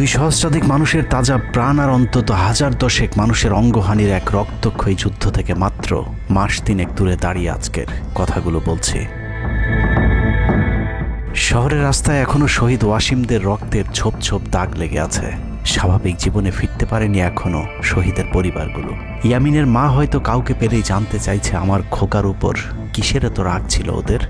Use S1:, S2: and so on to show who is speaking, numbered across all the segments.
S1: 2 সহস্রাধিক মানুষের তাজা প্রাণ আর অন্তত 1010 মানুষের অঙ্গহানির এক রক্তক্ষয়ী যুদ্ধ থেকে মাত্র মাস 3 দূরে দাঁড়িয়ে আজকের কথাগুলো বলছি। শহরের রাস্তায় এখনো শহীদ ওয়াসিমদের রক্তের ছোপ ছোপ দাগ লেগে আছে। স্বাভাবিক জীবনে ফিরতে পারেনি এখনো শহীদের পরিবারগুলো। ইয়ামিনের মা হয়তো কাউকে পেলেই জানতে চাইছে আমার খোকার উপর কিসের এত রাগ ছিল ওদের।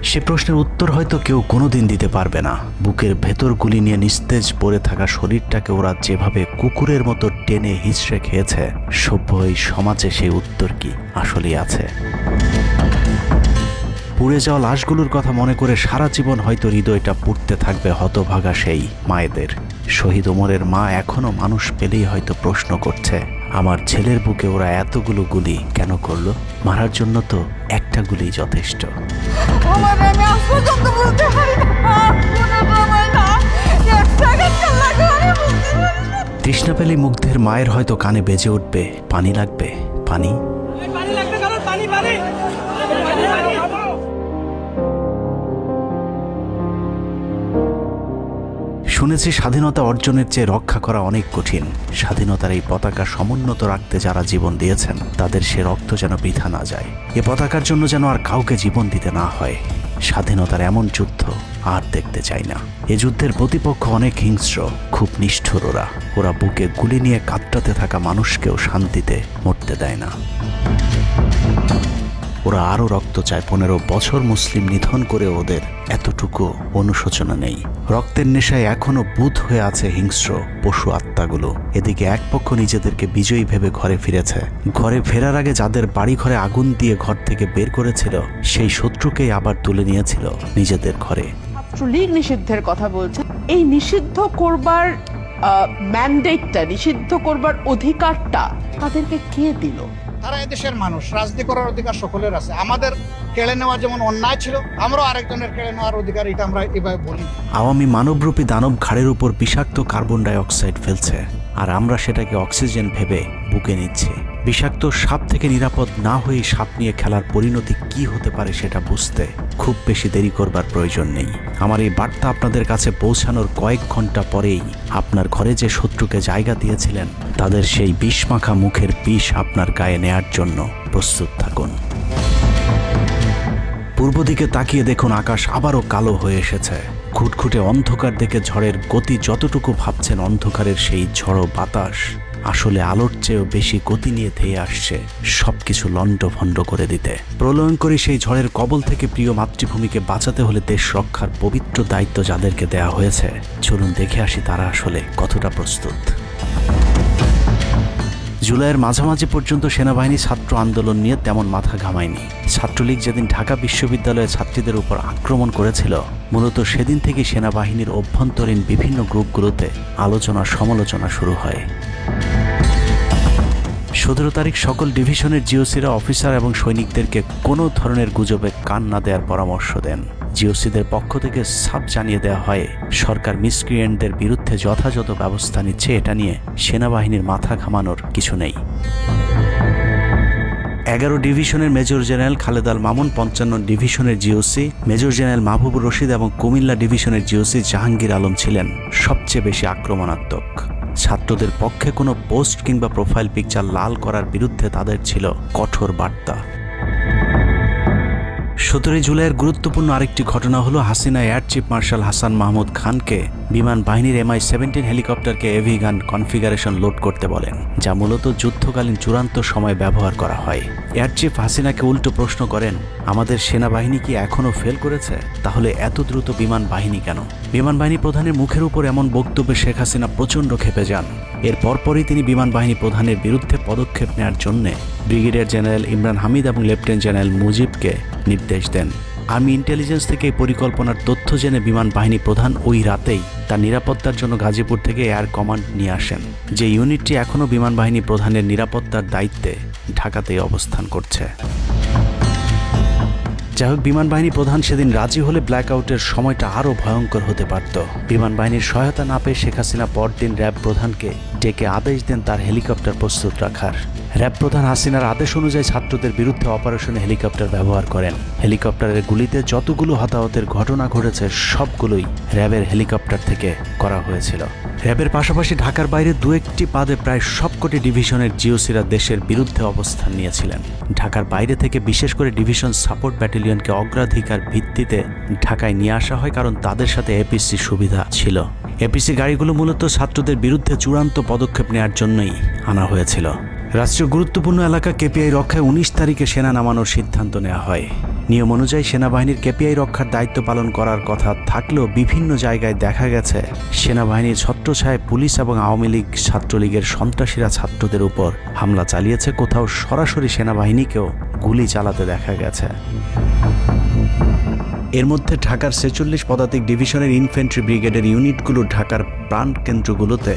S1: সে প্রশ্নের উত্তর হয়তো কেউ কোনোদিন দিতে পারবে না। বুকের ভেতর গুলি নিয়ে নিস্তেজ পড়ে থাকা শরীরটাকে ওরা যেভাবে কুকুরের মতো টেনে হিঁচড়ে খেয়েছে, সভ্য এই সমাজে সেই উত্তর কি আসলেই আছে? পুড়ে যাওয়া লাশগুলোর কথা মনে করে সারা জীবন হয়তো হৃদয়টা পুড়তে থাকবে হতভাগা সেই মায়েদের। শহীদ ওমরের মা এখনো মানুষ পেলেই হয়তো প্রশ্ন করছে, আমার ছেলের বুকে ওরা এতগুলো গুলি কেন করলো? মারার জন্য তো একটা গুলি যথেষ্ট। তৃষ্ণা পেলে মুগ্ধের মায়ের হয়তো কানে বেজে উঠবে, পানি লাগবে, পানি। শুনেছি স্বাধীনতা অর্জনের চেয়ে রক্ষা করা অনেক কঠিন। স্বাধীনতার এই পতাকা সমুন্নত রাখতে যারা জীবন দিয়েছেন তাদের সে রক্ত যেন বৃথা না যায়। এ পতাকার জন্য যেন আর কাউকে জীবন দিতে না হয়। স্বাধীনতার এমন যুদ্ধ আর দেখতে চাই না। এ যুদ্ধের প্রতিপক্ষ অনেক হিংস্র, খুব নিষ্ঠুর। ওরা বুকে গুলি নিয়ে কাতরাতে থাকা মানুষকেও শান্তিতে মরতে দেয় না। ওরা আরও রক্ত চায়। 15 বছর মুসলিম নিধন করে ওদের এতটুকু অনুশোচনা নেই। রক্তের নেশায় এখনো বুঁদ হয়ে আছে হিংস্র পশু আত্মাগুলো। এদিকে এক পক্ষ নিজেদেরকে বিজয়ী ভেবে ঘরে ফিরেছে। ঘরে ফেরার আগে যাদের বাড়ি ঘরে আগুন দিয়ে ঘর থেকে বের করেছিল, সেই শত্রুকেই আবার তুলে নিয়েছিল নিজেদের ঘরে।
S2: ছাত্রলীগ নিষিদ্ধের কথা বলছে। এই নিষিদ্ধ করবার ম্যান্ডেটটা, নিষিদ্ধ করবার অধিকারটা তাদেরকে কে দিল?
S3: তারা এদেশের মানুষ, রাজনীতি করার অধিকার সকলের আছে। আমাদের কেড়ে নেওয়া যেমন অন্যায় ছিল, আমরাও আরেকজনের কেড়ে নেওয়ার অধিকার, এটা আমরা এভাবে বলি।
S1: আওয়ামী মানবরূপী দানব ঘাড়ের উপর বিষাক্ত কার্বন ডাই অক্সাইড ফেলছে, আর আমরা সেটাকে অক্সিজেন ভেবে বুকে নিচ্ছি। বিষাক্ত সাপ থেকে নিরাপদ না হয়ে সাপ নিয়ে খেলার পরিণতি কি হতে পারে সেটা বুঝতে খুব বেশি দেরি করবার প্রয়োজন নেই। আমার এই বার্তা আপনাদের কাছে পৌঁছানোর কয়েক ঘন্টা পরেই আপনার ঘরে যে শত্রুকে জায়গা দিয়েছিলেন তাদের সেই বিষমাখা মুখের বিষ আপনার গায়ে নেয়ার জন্য প্রস্তুত থাকুন। পূর্ব দিকে তাকিয়ে দেখুন, আকাশ আবারও কালো হয়ে এসেছে। ঘুটঘুটে অন্ধকার দেখে ঝড়ের গতি যতটুকু ভাবছেন অন্ধকারের সেই ঝড়ো বাতাস আসলে আলোর চেয়েও বেশি গতি নিয়ে ধেয়ে আসছে সবকিছু লণ্ডভণ্ড করে দিতে। প্রলয়ঙ্করী সেই ঝড়ের কবল থেকে প্রিয় মাতৃভূমিকে বাঁচাতে হলে দেশ রক্ষার পবিত্র দায়িত্ব যাদেরকে দেয়া হয়েছে, চলুন দেখে আসি তারা আসলে কতটা প্রস্তুত। জুলাইয়ের মাঝামাঝি পর্যন্ত সেনাবাহিনী ছাত্র আন্দোলন নিয়ে তেমন মাথা ঘামায়নি। ছাত্রলীগ যেদিন ঢাকা বিশ্ববিদ্যালয়ের ছাত্রীদের উপর আক্রমণ করেছিল, মূলত সেদিন থেকে সেনাবাহিনীর অভ্যন্তরীণ বিভিন্ন গ্রুপগুলোতে আলোচনা সমালোচনা শুরু হয়। 17 তারিখ সকল ডিভিশনের জিওসিরা অফিসার এবং সৈনিকদেরকে কোনো ধরনের গুজবে কান না দেওয়ার পরামর্শ দেন। জিওসিদের পক্ষ থেকে সাফ জানিয়ে দেওয়া হয়, সরকার মিসক্রিয়েন্টদের বিরুদ্ধে যথাযথ ব্যবস্থা নিচ্ছে, এটা নিয়ে সেনাবাহিনীর মাথা ঘামানোর কিছু নেই। 11 ডিভিশনের মেজর জেনারেল খালেদ আল মামুন, 55 ডিভিশনের GOC major general Mahbubur Rashid এবং কুমিল্লা ডিভিশনের জিওসি জাহাঙ্গীর আলম ছিলেন সবচেয়ে বেশি আক্রমণাত্মক। ছাত্রদের পক্ষে কোনো পোস্ট কিংবা প্রোফাইল পিকচার লাল করার বিরুদ্ধে তাদের ছিল কঠোর বার্তা। 17 জুলাইয়ের গুরুত্বপূর্ণ আরেকটি ঘটনা হলো, Hasina air chief marshal Hasan Mahmud খানকে বিমান বাহিনীর MI-17 হেলিকপ্টারকে এভি গান কনফিগারেশন লোড করতে বলেন, যা মূলত যুদ্ধকালীন চূড়ান্ত সময় ব্যবহার করা হয়। এয়ার চিফ হাসিনাকে উল্টো প্রশ্ন করেন, আমাদের সেনাবাহিনী কি এখনও ফেল করেছে? তাহলে এত দ্রুত বিমান বাহিনী কেন? বিমান বাহিনী প্রধানের মুখের উপর এমন বক্তব্যে শেখ হাসিনা প্রচণ্ড ক্ষেপে যান। এর পরপরই তিনি বিমান বাহিনী প্রধানের বিরুদ্ধে পদক্ষেপ নেওয়ার জন্য ব্রিগেডিয়ার জেনারেল ইমরান হামিদ এবং লেফটেন্যান্ট জেনারেল মুজিবকে নির্দেশ দেন। আর্মি ইন্টেলিজেন্স থেকে এই পরিকল্পনার তথ্য জেনে বিমান বাহিনী প্রধান ওই রাতেই তার নিরাপত্তার জন্য গাজীপুর থেকে এয়ার কমান্ড নিয়ে আসেন, যে ইউনিটটি এখনও বিমান বাহিনী প্রধানের নিরাপত্তার দায়িত্বে ঢাকাতেই অবস্থান করছে। যাই হোক, বিমান বাহিনী প্রধান সেদিন রাজি হলে ব্ল্যাকআউটের সময়টা আরও ভয়ঙ্কর হতে পারত। বিমান বাহিনীর সহায়তা না পেয়ে শেখ হাসিনা পরদিন র্যাব প্রধানকে ডেকে আদেশ দেন তার হেলিকপ্টার প্রস্তুত রাখার। র্যাব প্রধান হাসিনার আদেশ অনুযায়ী ছাত্রদের বিরুদ্ধে অপারেশনে হেলিকপ্টার ব্যবহার করেন। হেলিকপ্টারের গুলিতে যতগুলো হতাহতের ঘটনা ঘটেছে সবগুলোই র্যাবের হেলিকপ্টার থেকে করা হয়েছিল। র্যাবের পাশাপাশি ঢাকার বাইরে দু একটি পাদে প্রায় সবকটি ডিভিশনের জিওসিরা দেশের বিরুদ্ধে অবস্থান নিয়েছিলেন। ঢাকার বাইরে থেকে বিশেষ করে ডিভিশন সাপোর্ট ব্যাটালিয়নকে অগ্রাধিকার ভিত্তিতে ঢাকায় নিয়ে আসা হয়, কারণ তাদের সাথে এপিসি সুবিধা ছিল। এপিসি গাড়িগুলো মূলত ছাত্রদের বিরুদ্ধে চূড়ান্ত পদক্ষেপ নেওয়ার জন্যই আনা হয়েছিল। রাষ্ট্রীয় গুরুত্বপূর্ণ এলাকা কেপিআই রক্ষায় 19 তারিখে সেনা নামানোর সিদ্ধান্ত নেওয়া হয়। নিয়ম অনুযায়ী সেনাবাহিনীর কেপিআই রক্ষার দায়িত্ব পালন করার কথা থাকলেও বিভিন্ন জায়গায় দেখা গেছে সেনাবাহিনীর ছত্রছায়ায় পুলিশ এবং আওয়ামী লীগ ছাত্রলীগের সন্ত্রাসীরা ছাত্রদের উপর হামলা চালিয়েছে। কোথাও সরাসরি সেনাবাহিনীকেও গুলি চালাতে দেখা গেছে। এর মধ্যে ঢাকার 46 পদাতিক ডিভিশনের ইনফ্যান্ট্রি ব্রিগেডের ইউনিটগুলো ঢাকার প্রাণকেন্দ্রগুলোতে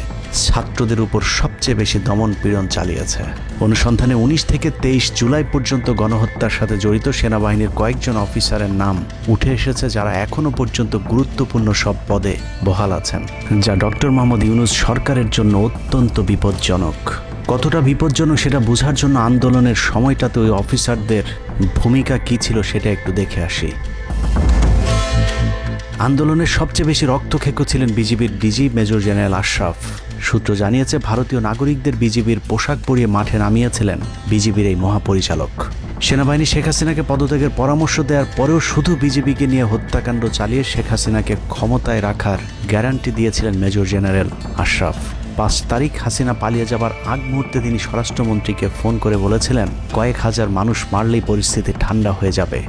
S1: ছাত্রদের উপর সবচেয়ে বেশি দমন পীড়ন চালিয়েছে। অনুসন্ধানে 19 থেকে 23 জুলাই পর্যন্ত গণহত্যার সাথে জড়িত সেনাবাহিনীর কয়েকজন অফিসারের নাম উঠে এসেছে, যারা এখনো পর্যন্ত গুরুত্বপূর্ণ সব পদে বহাল আছেন, যা ডক্টর মোহাম্মদ ইউনূস সরকারের জন্য অত্যন্ত বিপজ্জনক। কতটা বিপজ্জনক সেটা বোঝার জন্য আন্দোলনের সময়টাতে ওই অফিসারদের ভূমিকা কী ছিল সেটা একটু দেখে আসি। আন্দোলনের সবচেয়ে বেশি রক্তক্ষেকো ছিলেন বিজিবির ডিজি মেজর জেনারেল আশরাফ। সূত্র জানিয়েছে ভারতীয় নাগরিকদের বিজিবির পোশাক পরিয়ে মাঠে নামিয়েছিলেন বিজিবির এই মহাপরিচালক। সেনাবাহিনী শেখ হাসিনাকে পদত্যাগের পরামর্শ দেওয়ার পরেও শুধু বিজিবিকে নিয়ে হত্যাকাণ্ড চালিয়ে শেখ হাসিনাকে ক্ষমতায় রাখার গ্যারান্টি দিয়েছিলেন মেজর জেনারেল আশরাফ। 5 তারিখ হাসিনা পালিয়ে যাবার আগ মুহূর্তে তিনি স্বরাষ্ট্রমন্ত্রীকে ফোন করে বলেছিলেন কয়েক হাজার মানুষ মারলেই পরিস্থিতি ঠান্ডা হয়ে যাবে,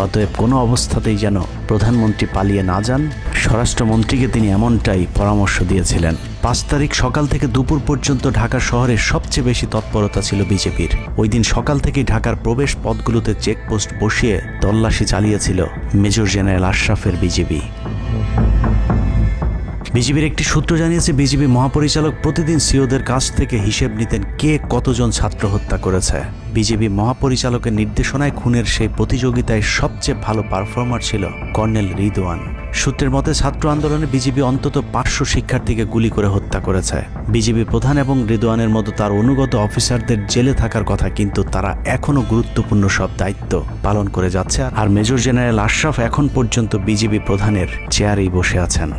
S1: অতএব কোনো অবস্থাতেই যেন প্রধানমন্ত্রী পালিয়ে না যান। স্বরাষ্ট্রমন্ত্রীকে তিনি এমনটাই পরামর্শ দিয়েছিলেন। 5 তারিখ সকাল থেকে দুপুর পর্যন্ত ঢাকা শহরে সবচেয়ে বেশি তৎপরতা ছিল বিজেপির। ওই দিন সকাল থেকেই ঢাকার প্রবেশ পথগুলোতে চেকপোস্ট বসিয়ে তল্লাশি চালিয়েছিল মেজর জেনারেল আশরাফের বিজিবি। বিজিবির একটি সূত্র জানিয়েছে বিজিবি মহাপরিচালক প্রতিদিন সিওদের কাছ থেকে হিসেব নিতেন কে কতজন ছাত্র হত্যা করেছে। বিজিবি মহাপরিচালকের নির্দেশনায় খুনের সেই প্রতিযোগিতায় সবচেয়ে ভালো পারফর্মার ছিল কর্নেল রিদওয়ান। সূত্রের মতে ছাত্র আন্দোলনে বিজিবি অন্তত 500 শিক্ষার্থীকে গুলি করে হত্যা করেছে। বিজিবি প্রধান এবং রিদওয়ানের মতো তার অনুগত অফিসারদের জেলে থাকার কথা, কিন্তু তারা এখনও গুরুত্বপূর্ণ সব দায়িত্ব পালন করে যাচ্ছে। আর মেজর জেনারেল আশরাফ এখন পর্যন্ত বিজিবি প্রধানের চেয়ারেই বসে আছেন।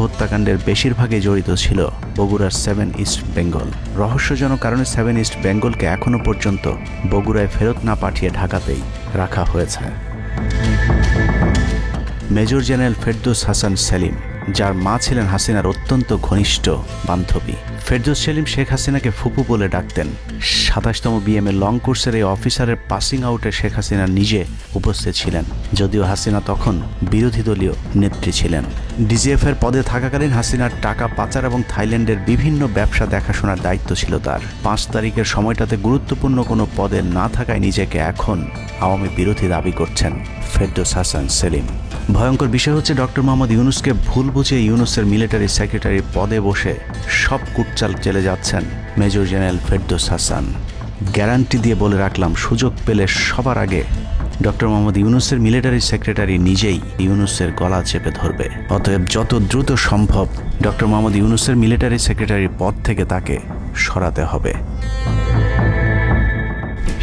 S1: হত্যাকাণ্ডের বেশিরভাগই জড়িত ছিল বগুড়ার 7 ইস্ট বেঙ্গল। রহস্যজনক কারণে 7 ইস্ট বেঙ্গলকে এখনো পর্যন্ত বগুড়ায় ফেরত না পাঠিয়ে ঢাকাতেই রাখা হয়েছে। মেজর জেনারেল ফেরদৌস হাসান সেলিম, যার মা ছিলেন হাসিনার অত্যন্ত ঘনিষ্ঠ বান্ধবী। ফেরদৌস সেলিম শেখ হাসিনাকে ফুপু বলে ডাকতেন। 27তম বিএমএ লং কোর্সের এই অফিসারের পাসিং আউটে শেখ হাসিনা নিজে উপস্থিত ছিলেন, যদিও হাসিনা তখন বিরোধী দলীয় নেত্রী ছিলেন। ডিজিএফের পদে থাকাকালীন হাসিনার টাকা পাচার এবং থাইল্যান্ডের বিভিন্ন ব্যবসা দেখাশোনার দায়িত্ব ছিল তার। 5 তারিখের সময়টাতে গুরুত্বপূর্ণ কোনো পদে না থাকায় নিজেকে এখন আওয়ামী বিরোধী দাবি করছেন ফেরদৌস হাসান সেলিম। ভয়ঙ্কর বিষয় হচ্ছে ডক্টর মোহাম্মদ ইউনূসকে ভুল বুঝে ইউনূসের মিলিটারি সেক্রেটারি পদে বসে সব কুটচাল চলে যাচ্ছেন major general Ferdous Hasan. Guarantee দিয়ে বলে রাখলাম, সুযোগ পেলে সবার আগে ডক্টর মোহাম্মদ ইউনূসের মিলিটারি সেক্রেটারি নিজেই ইউনূসের গলা চেপে ধরবে। অতএব যত দ্রুত সম্ভব ডক্টর মোহাম্মদ ইউনূসের মিলিটারি সেক্রেটারির পদ থেকে তাকে সরাতে হবে।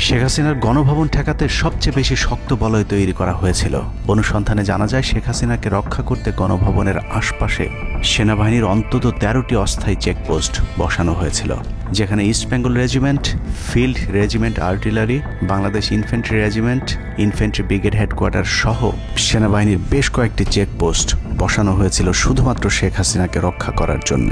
S1: শেখ হাসিনার গণভবন ঠেকাতে সবচেয়ে বেশি শক্ত বলয় তৈরি করা হয়েছিল। অনুসন্ধানে জানা যায় শেখ হাসিনাকে রক্ষা করতে গণভবনের আশপাশে সেনাবাহিনীর অন্তত 13টি অস্থায়ী চেকপোস্ট বসানো হয়েছিল, যেখানে east Bengal regiment, field regiment artillery, Bangladesh infantry regiment, infantry brigade headquarter সহ সেনাবাহিনীর বেশ কয়েকটি চেকপোস্ট বসানো হয়েছিল শুধুমাত্র শেখ হাসিনাকে রক্ষা করার জন্য।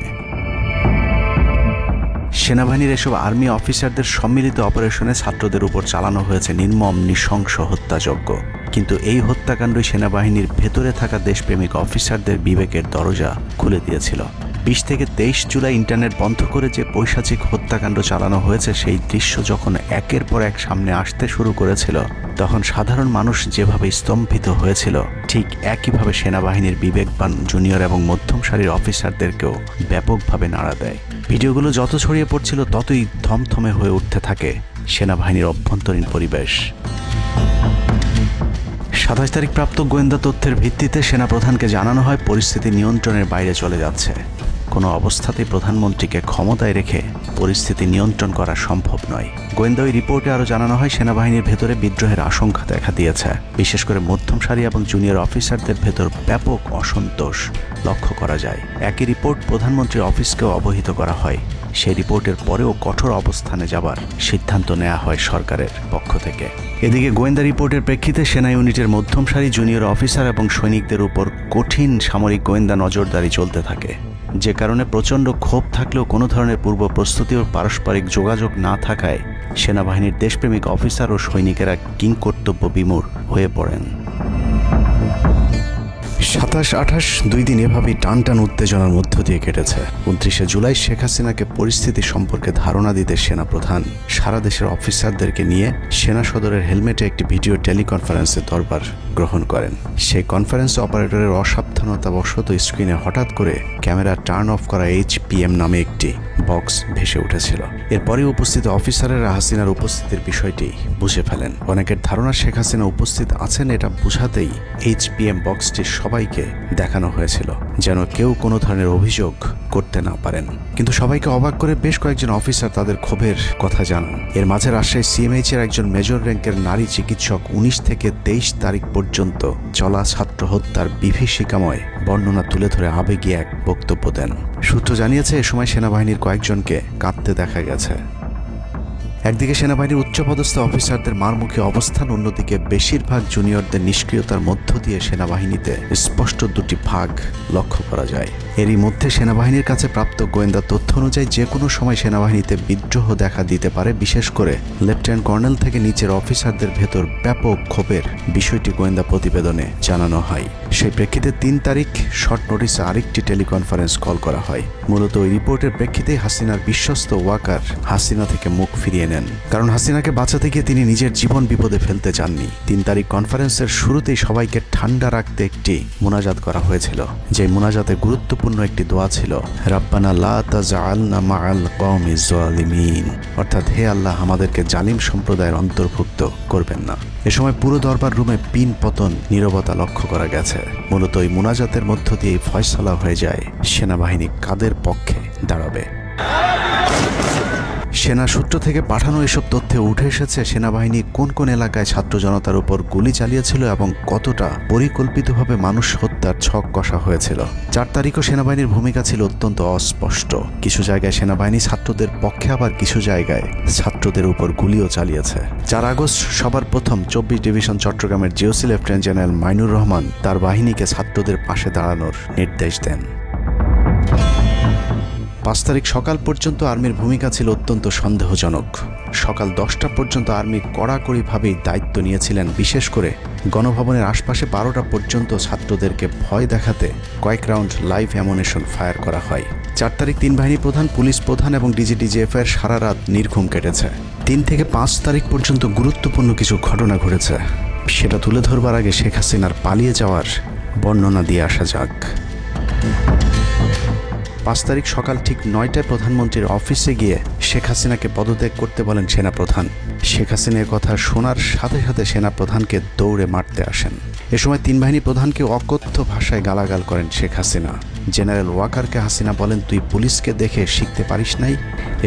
S1: সেনাবাহিনীর এসব আর্মি অফিসারদের সম্মিলিত অপারেশনে ছাত্রদের উপর চালানো হয়েছে নির্মম নৃশংস হত্যাযজ্ঞ। কিন্তু এই হত্যাকাণ্ডই সেনাবাহিনীর ভেতরে থাকা দেশপ্রেমিক অফিসারদের বিবেকের দরজা খুলে দিয়েছিল। 20 থেকে 23 জুলাই ইন্টারনেট বন্ধ করে যে পৈশাচিক হত্যাকাণ্ড চালানো হয়েছে, সেই দৃশ্য যখন একের পর এক সামনে আসতে শুরু করেছিল, তখন সাধারণ মানুষ যেভাবে স্তম্ভিত হয়েছিল, ঠিক একইভাবে সেনাবাহিনীর বিবেকবান জুনিয়র এবং মধ্যম সারির অফিসারদেরকেও ব্যাপকভাবে নাড়া দেয়। ভিডিওগুলো যত ছড়িয়ে পড়ছিল ততই থমথমে হয়ে উঠতে থাকে সেনাবাহিনীর অভ্যন্তরীণ পরিবেশ। 27 তারিখ প্রাপ্ত গোয়েন্দা তথ্যের ভিত্তিতে সেনাপ্রধানকে জানানো হয় পরিস্থিতি নিয়ন্ত্রণের বাইরে চলে যাচ্ছে। কোনো অবস্থাতেই প্রধানমন্ত্রীকে ক্ষমতায় রেখে পরিস্থিতি নিয়ন্ত্রণ করা সম্ভব নয়। গোয়েন্দা ওই রিপোর্টে আরও জানানো হয়, সেনাবাহিনীর ভেতরে বিদ্রোহের আশঙ্কা দেখা দিয়েছে। বিশেষ করে মধ্যম সারি এবং জুনিয়র অফিসারদের ভেতর ব্যাপক অসন্তোষ লক্ষ্য করা যায়। একই রিপোর্ট প্রধানমন্ত্রীর অফিসকেও অবহিত করা হয়। সেই রিপোর্টের পরেও কঠোর অবস্থানে যাবার সিদ্ধান্ত নেওয়া হয় সরকারের পক্ষ থেকে। এদিকে গোয়েন্দা রিপোর্টের প্রেক্ষিতে সেনা ইউনিটের মধ্যম সারি, জুনিয়র অফিসার এবং সৈনিকদের উপর কঠিন সামরিক গোয়েন্দা নজরদারি চলতে থাকে, যে কারণে প্রচণ্ড ক্ষোভ থাকলেও কোনো ধরনের পূর্ব প্রস্তুতি ও পারস্পরিক যোগাযোগ না থাকায় সেনাবাহিনীর দেশপ্রেমিক অফিসার ও সৈনিকেরা কিংকর্তব্য বিমূঢ় হয়ে পড়েন। 27-28 দুই দিন এভাবেই টানটান উত্তেজনার মধ্য দিয়ে কেটেছে। 29শে জুলাই শেখ হাসিনাকে পরিস্থিতি সম্পর্কে ধারণা দিতে সেনাপ্রধান সারা দেশের অফিসারদেরকে নিয়ে সেনা সদরের হেলমেটে একটি ভিডিও টেলিকনফারেন্সে দরবার গ্রহণ করেন। সেই কনফারেন্স অপারেটরের অসাবধানতাবশত স্ক্রিনে হঠাৎ করে ক্যামেরা টার্ন অফ করা HPM নামে একটি বক্স ভেসে উঠেছিল। এরপরে উপস্থিত অফিসারেরা হাসিনার উপস্থিতির বিষয়টি বুঝে ফেলেন। অনেকের ধারণা শেখ হাসিনা উপস্থিত আছেন এটা বুঝাতেই HPM বক্সটি সবাইকে দেখানো হয়েছিল, যেন কেউ কোনো ধরনের অভিযোগ করতে না পারেন। কিন্তু সবাইকে অবাক করে বেশ কয়েকজন অফিসার তাদের ক্ষোভের কথা জানান। এর মাঝে রাজশাহী CMH এর একজন মেজর র্যাঙ্কের নারী চিকিৎসক 19 থেকে 23 তারিখ পর্যন্ত চলা ছাত্র হত্যার বিভীষিকাময় বর্ণনা তুলে ধরে আবেগী এক বক্তব্য দেন। সূত্র জানিয়েছে, এ সময় সেনাবাহিনীর কয়েকজনকে কাঁদতে দেখা গেছে। একদিকে সেনাবাহিনীর উচ্চপদস্থ অফিসারদের মারমুখী অবস্থান, অন্যদিকে বেশিরভাগ জুনিয়রদের নিষ্ক্রিয়তার মধ্য দিয়ে সেনাবাহিনীতে স্পষ্ট দুটি ভাগ লক্ষ্য করা যায়। এরই মধ্যে সেনাবাহিনীর কাছে প্রাপ্ত গোয়েন্দা তথ্য অনুযায়ী যে কোনো সময় সেনাবাহিনীতে বিদ্রোহ দেখা দিতে পারে। বিশেষ করে লেফটেন্যান্ট কর্নেল থেকে নিচের অফিসারদের ভেতর ব্যাপক ক্ষোভের বিষয়টি গোয়েন্দা প্রতিবেদনে জানানো হয়। সেই প্রেক্ষিতে 3 তারিখ শর্ট নোটিসে আরেকটি টেলিকনফারেন্স কল করা হয়। মূলত ওই রিপোর্টের প্রেক্ষিতে হাসিনার বিশ্বস্ত ওয়াকার হাসিনা থেকে মুখ ফিরিয়ে নেন, কারণ হাসিনাকে বাঁচাতে গিয়ে তিনি নিজের জীবন বিপদে ফেলতে চাননি। 3 তারিখ কনফারেন্সের শুরুতেই সবাইকে ঠান্ডা রাখতে একটি মোনাজাত করা হয়েছিল। যে মোনাজাতে গুরুত্বপূর্ণ একটি দোয়া ছিল, রাব্বানা লা তাজআলনা মাআল কওমিজ জালিমিন, অর্থাৎ হে আল্লাহ, আমাদেরকে জালিম সম্প্রদায়ের অন্তর্ভুক্ত করবেন না। এ সময় পুরো দরবার রুমে পিন পতন নীরবতা লক্ষ্য করা গেছে। মূলত ওই মোনাজাতের মধ্য দিয়ে ফয়সালা হয়ে যায় সেনাবাহিনী কাদের পক্ষে দাঁড়াবে। সেনা সূত্র থেকে পাঠানো এসব তথ্যে উঠে এসেছে সেনাবাহিনী কোন কোন এলাকায় ছাত্র জনতার উপর গুলি চালিয়েছিল এবং কতটা পরিকল্পিতভাবে মানুষ হত্যার ছক কষা হয়েছিল। 4 তারিখও সেনাবাহিনীর ভূমিকা ছিল অত্যন্ত অস্পষ্ট। কিছু জায়গায় সেনাবাহিনী ছাত্রদের পক্ষে, আবার কিছু জায়গায় ছাত্রদের উপর গুলিও চালিয়েছে। 4 আগস্ট সবার প্রথম 24 ডিভিশন চট্টগ্রামের GOC lieutenant general Mainur Rahman তার বাহিনীকে ছাত্রদের পাশে দাঁড়ানোর নির্দেশ দেন। 5 তারিখ সকাল পর্যন্ত আর্মির ভূমিকা ছিল অত্যন্ত সন্দেহজনক। সকাল 10টা পর্যন্ত আর্মি কড়াকড়িভাবেই দায়িত্ব নিয়েছিলেন। বিশেষ করে গণভবনের আশপাশে 12টা পর্যন্ত ছাত্রদেরকে ভয় দেখাতে কয়েক রাউন্ড লাইভ অ্যামুনেশন ফায়ার করা হয়। 4 তারিখ 3 বাহিনী প্রধান, পুলিশ প্রধান এবং DGDGF-এর সারা রাত নির্ঘুম কেটেছে। 3 থেকে 5 তারিখ পর্যন্ত গুরুত্বপূর্ণ কিছু ঘটনা ঘটেছে, সেটা তুলে ধরবার আগে শেখ হাসিনার পালিয়ে যাওয়ার বর্ণনা দিয়ে আসা যাক। 5 তারিখ সকাল ঠিক 9টায় প্রধানমন্ত্রীর অফিসে গিয়ে শেখ হাসিনাকে পদত্যাগ করতে বলেন সেনাপ্রধান। শেখ হাসিনার কথা শোনার সাথে সাথে সেনাপ্রধানকে দৌড়ে মারতে আসেন। এ সময় 3 বাহিনী প্রধানকে অকথ্য ভাষায় গালাগাল করেন শেখ হাসিনা। জেনারেল ওয়াকারকে হাসিনা বলেন, তুই পুলিশকে দেখে শিখতে পারিস নাই।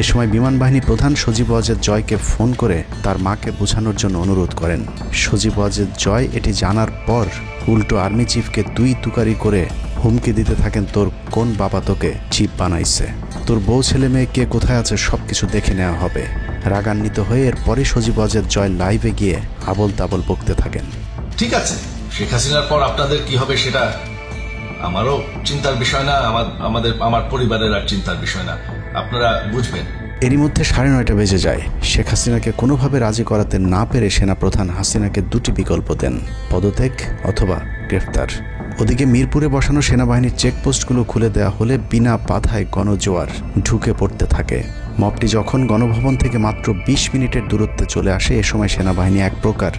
S1: এ সময় বিমান বাহিনী প্রধান সজীব ওয়াজেদ জয়কে ফোন করে তার মাকে বোঝানোর জন্য অনুরোধ করেন। সজীব ওয়াজেদ জয় এটি জানার পর উল্টো আর্মি চিফকে তুই তুকারি করে হুমকি দিতে থাকেন, তোর কোন বাবা তোকে চিফ বানাইছে, তোর বউ ছেলে মেয়ে কে কোথায় আছে সবকিছু দেখে নেওয়া হবে। রাগান্বিত হয়ে এরপরে সজীব ওয়াজেদ জয় লাইভে গিয়ে আবল তাবল বকতে থাকেন।
S4: ঠিক আছে, শেখ হাসিনার পর আপনাদের কি হবে সেটা আমারও চিন্তার বিষয় না, আমার পরিবারের আর চিন্তার বিষয় না, আপনারা বুঝবেন।
S1: এরই মধ্যে 9:30 বেজে যায়। শেখ হাসিনাকে কোনোভাবে রাজি করাতে না পেরে সেনাপ্রধান হাসিনাকে 2টি বিকল্প দেন, পদত্যাগ অথবা গ্রেফতার। ওদিকে মিরপুরে বসানো সেনাবাহিনীর চেকপোস্টগুলো খুলে দেওয়া হলে বিনা বাধায় গণজোয়ার ঢুকে পড়তে থাকে। মবটি যখন গণভবন থেকে মাত্র 20 মিনিটের দূরত্বে চলে আসে, এ সময় সেনাবাহিনী এক প্রকার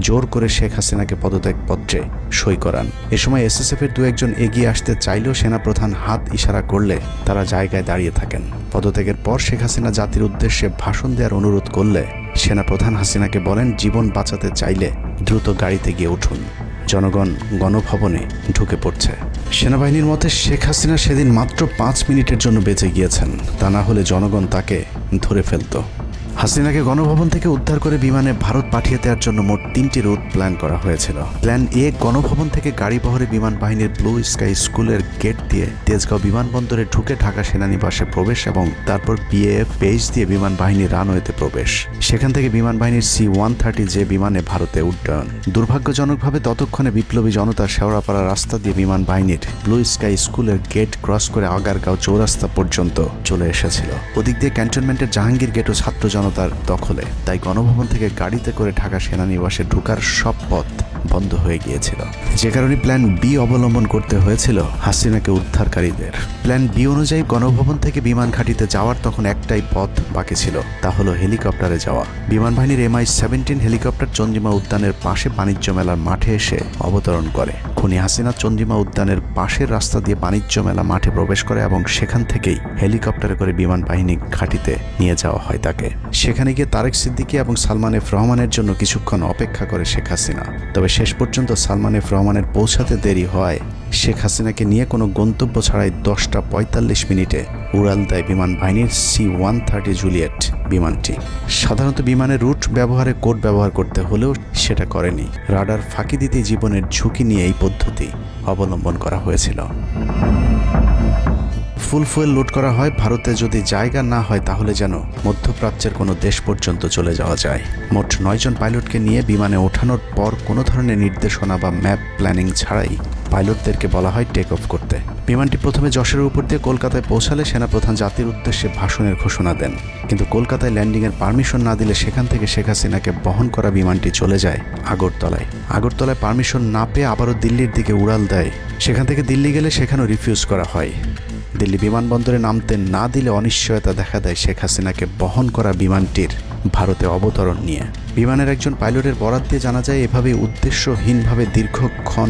S1: জোর করে শেখ হাসিনাকে পদত্যাগপত্রে সই করান। এ সময় SSF-এর 2-1জন এগিয়ে আসতে চাইলেও সেনাপ্রধান হাত ইশারা করলে তারা জায়গায় দাঁড়িয়ে থাকেন। পদত্যাগের পর শেখ হাসিনা জাতির উদ্দেশ্যে ভাষণ দেওয়ার অনুরোধ করলে সেনাপ্রধান হাসিনাকে বলেন, জীবন বাঁচাতে চাইলে দ্রুত গাড়িতে গিয়ে উঠুন, জনগণ গণভবনে ঢুকে পড়ছে। সেনাবাহিনীর মতে শেখ হাসিনা সেদিন মাত্র 5 মিনিটের জন্য বেঁচে গিয়েছেন, তা না হলে জনগণ তাকে ধরে ফেলত। হাসিনাকে গণভবন থেকে উদ্ধার করে বিমানে ভারত পাঠিয়ে দেওয়ার জন্য মোট 3টি রুট প্ল্যান করা হয়েছিল। প্ল্যান এ, গণভবন থেকে গাড়ি বহরে বিমান বাহিনীর ব্লু স্কাই স্কুলের গেট দিয়ে তেজগাঁও বিমানবন্দরে ঢুকে ঢাকা সেনানিবাসে প্রবেশ এবং তারপর বিএএফ বেস দিয়ে বিমান বাহিনীর রানওয়েতে প্রবেশ। সেখান থেকে বিমান বাহিনীর C-130 যে বিমানে ভারতে উড্ডয়ন। দুর্ভাগ্যজনকভাবে ততক্ষণে বিপ্লবী জনতার শেওড়াপাড়া রাস্তা দিয়ে বিমান বাহিনীর ব্লু স্কাই স্কুলের গেট ক্রস করে আগারগাঁও চৌরাস্তা পর্যন্ত চলে এসেছিল। ওদিক দিয়ে ক্যান্টনমেন্টের জাহাঙ্গীর গেটও ছাত্র জনতার দখলে, তাই গণভবন থেকে গাড়িতে করে ঢাকা সেনানিবাসে ঢোকার সব পথ বন্ধ হয়ে গিয়েছিল, যে কারণে প্ল্যান বি অবলম্বন করতে হয়েছিল হাসিনাকে উদ্ধারকারীদের। প্ল্যান বি অনুযায়ী গণভবন থেকে বিমান ঘাঁটিতে যাওয়ার তখন একটাই পথ বাকি ছিল, তা হলো হেলিকপ্টারে যাওয়া। বিমান বাহিনীর MI-17 হেলিকপ্টার চন্দ্রিমা উদ্যানের পাশে বাণিজ্য মেলার মাঠে এসে অবতরণ করে। খুনি হাসিনা চন্দ্রিমা উদ্যানের পাশের রাস্তা দিয়ে বাণিজ্য মেলা মাঠে প্রবেশ করে এবং সেখান থেকেই হেলিকপ্টারে করে বিমান বাহিনী ঘাঁটিতে নিয়ে যাওয়া হয় তাকে। সেখানে গিয়ে তারেক সিদ্দিকী এবং সালমান এফ রহমানের জন্য কিছুক্ষণ অপেক্ষা করে শেখ হাসিনা। তবে শেষ পর্যন্ত সালমান এফ রহমানের পৌঁছাতে দেরি হয় শেখ হাসিনাকে নিয়ে কোনো গন্তব্য ছাড়াই 10টা 45 মিনিটে উড়াল দেয় বিমান বাহিনীর C-130 জুলিয়েট বিমানটি। সাধারণত বিমানের রুট ব্যবহারে কোড ব্যবহার করতে হলেও সেটা করেনি। রাডার ফাঁকি দিতে জীবনের ঝুঁকি নিয়ে এই পদ্ধতি অবলম্বন করা হয়েছিল। ফুল ফুয়েল লোড করা হয়, ভারতে যদি জায়গা না হয় তাহলে যেন মধ্যপ্রাচ্যের কোনো দেশ পর্যন্ত চলে যাওয়া যায়। মোট 9 জন পাইলটকে নিয়ে বিমানে ওঠানোর পর কোনো ধরনের নির্দেশনা বা ম্যাপ প্ল্যানিং ছাড়াই পাইলটদেরকে বলা হয় টেক অফ করতে। বিমানটি প্রথমে যশোরের উপর দিয়ে কলকাতায় পৌঁছালে সেনাপ্রধান জাতির উদ্দেশ্যে ভাষণের ঘোষণা দেন, কিন্তু কলকাতায় ল্যান্ডিংয়ের পারমিশন না দিলে সেখান থেকে শেখ হাসিনাকে বহন করা বিমানটি চলে যায় আগরতলায়। আগরতলায় পারমিশন না পেয়ে আবারও দিল্লির দিকে উড়াল দেয়। সেখান থেকে দিল্লি গেলে সেখানেও রিফিউজ করা হয়। দিল্লি বিমানবন্দরে নামতে না দিলে অনিশ্চয়তা দেখা দেয় শেখ হাসিনাকে বহন করা বিমানটির ভারতে অবতরণ নিয়ে। বিমানের একজন পাইলটের বরাত দিয়ে জানা যায় এভাবেই উদ্দেশ্যহীনভাবে দীর্ঘক্ষণ